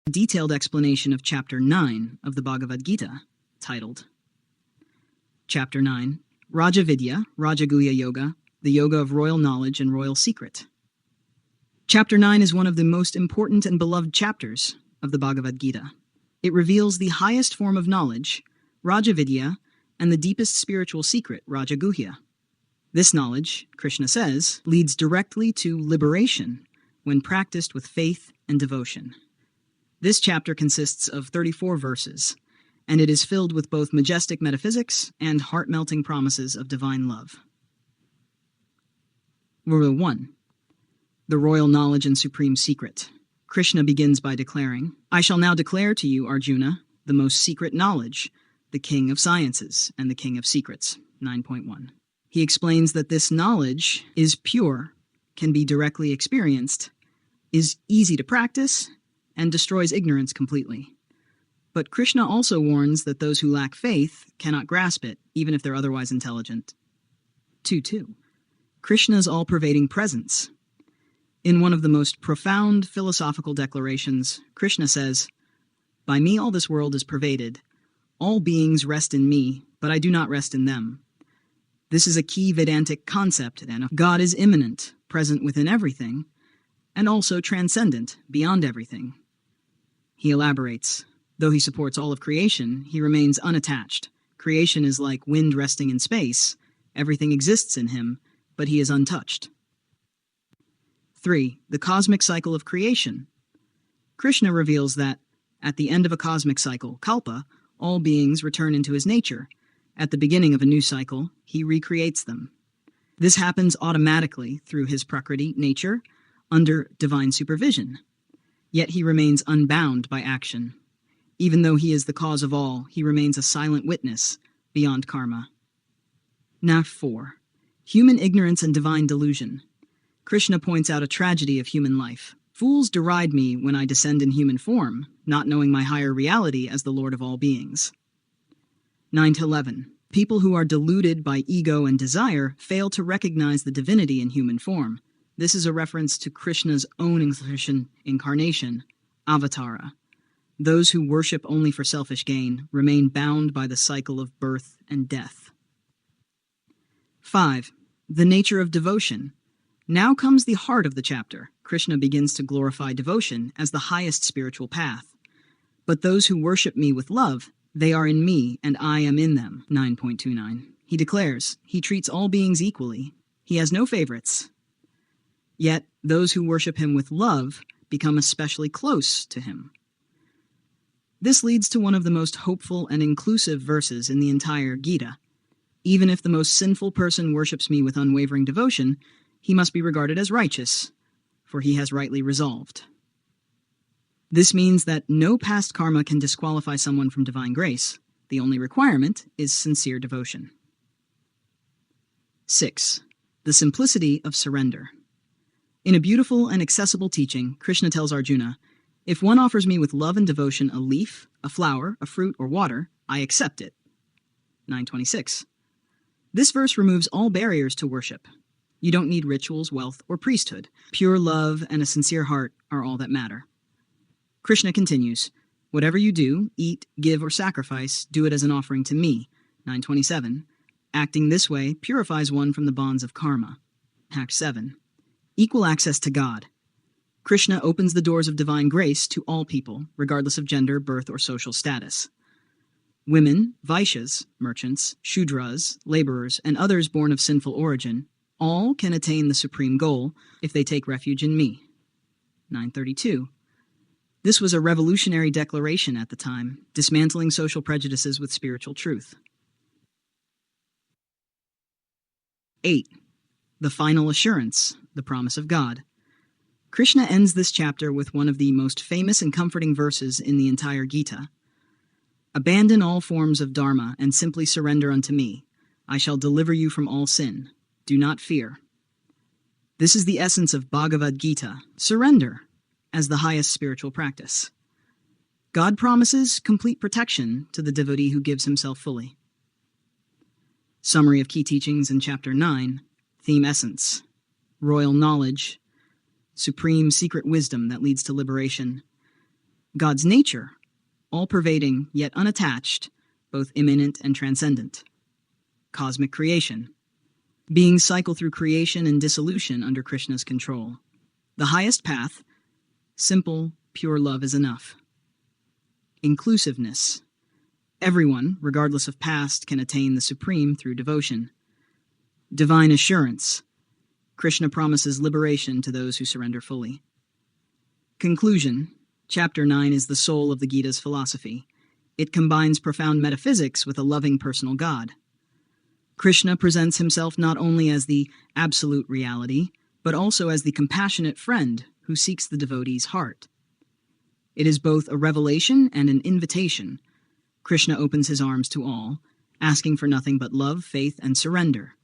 Detailed explanation of Chapter 9 of the Bhagavad Gita, titled Chapter 9, Raja-Vidyā, Rāja-Guhya Yoga, the Yoga of Royal Knowledge and Royal Secret. Chapter 9 is one of the most important and beloved chapters of the Bhagavad Gita. It reveals the highest form of knowledge, Raja-Vidyā, and the deepest spiritual secret, Rāja-Guhya. This knowledge, Krishna says, leads directly to liberation when practiced with faith and devotion. This chapter consists of 34 verses, and it is filled with both majestic metaphysics and heart-melting promises of divine love. Rule 1. The Royal Knowledge and Supreme Secret. Krishna begins by declaring, "I shall now declare to you, Arjuna, the most secret knowledge, the king of sciences and the king of secrets." 9.1. He explains that this knowledge is pure, can be directly experienced, is easy to practice, and destroys ignorance completely. But Krishna also warns that those who lack faith cannot grasp it, even if they're otherwise intelligent. 2.2. Krishna's all-pervading presence. In one of the most profound philosophical declarations, Krishna says, "By me all this world is pervaded. All beings rest in me, but I do not rest in them." This is a key Vedantic concept, then. God is immanent, present within everything, and also transcendent, beyond everything. He elaborates, though he supports all of creation, he remains unattached. Creation is like wind resting in space. Everything exists in him, but he is untouched. 3. The cosmic cycle of creation. Krishna reveals that, at the end of a cosmic cycle, kalpa, all beings return into his nature. At the beginning of a new cycle, he recreates them. This happens automatically through his prakriti, nature, under divine supervision. Yet he remains unbound by action. Even though he is the cause of all, he remains a silent witness, beyond karma. Now 4. Human ignorance and divine delusion. Krishna points out a tragedy of human life. Fools deride me when I descend in human form, not knowing my higher reality as the Lord of all beings. 9-11. People who are deluded by ego and desire fail to recognize the divinity in human form. This is a reference to Krishna's own incarnation, Avatara. Those who worship only for selfish gain remain bound by the cycle of birth and death. 5. The nature of devotion. Now comes the heart of the chapter. Krishna begins to glorify devotion as the highest spiritual path. But those who worship me with love, they are in me and I am in them. 9.29. He declares, he treats all beings equally. He has no favorites. Yet, those who worship him with love become especially close to him. This leads to one of the most hopeful and inclusive verses in the entire Gita. Even if the most sinful person worships me with unwavering devotion, he must be regarded as righteous, for he has rightly resolved. This means that no past karma can disqualify someone from divine grace. The only requirement is sincere devotion. 6. The simplicity of surrender. In a beautiful and accessible teaching, Krishna tells Arjuna, "If one offers me with love and devotion a leaf, a flower, a fruit, or water, I accept it." 9.26. This verse removes all barriers to worship. You don't need rituals, wealth, or priesthood. Pure love and a sincere heart are all that matter. Krishna continues, "Whatever you do, eat, give, or sacrifice, do it as an offering to me." 9.27. Acting this way purifies one from the bonds of karma. Act 7. Equal access to God. Krishna opens the doors of divine grace to all people, regardless of gender, birth, or social status. Women, Vaishyas, merchants, Shudras, laborers, and others born of sinful origin, all can attain the supreme goal if they take refuge in me. 9.32. This was a revolutionary declaration at the time, dismantling social prejudices with spiritual truth. 8. The final assurance, the promise of God. Krishna ends this chapter with one of the most famous and comforting verses in the entire Gita. "Abandon all forms of dharma and simply surrender unto me. I shall deliver you from all sin. Do not fear." This is the essence of Bhagavad Gita, surrender, as the highest spiritual practice. God promises complete protection to the devotee who gives himself fully. Summary of key teachings in Chapter 9. Theme essence. Royal knowledge. Supreme secret wisdom that leads to liberation. God's nature, all-pervading yet unattached, both immanent and transcendent. Cosmic creation. Beings cycle through creation and dissolution under Krishna's control. The highest path, simple, pure love is enough. Inclusiveness. Everyone, regardless of past, can attain the supreme through devotion. Divine assurance. Krishna promises liberation to those who surrender fully. Conclusion. Chapter 9 is the soul of the Gita's philosophy. It combines profound metaphysics with a loving personal God. Krishna presents himself not only as the absolute reality, but also as the compassionate friend who seeks the devotee's heart. It is both a revelation and an invitation. Krishna opens his arms to all, asking for nothing but love, faith, and surrender.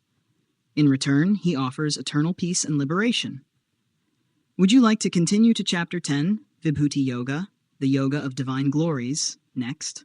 In return, he offers eternal peace and liberation. Would you like to continue to Chapter 10, Vibhuti Yoga, the Yoga of Divine Glories, next?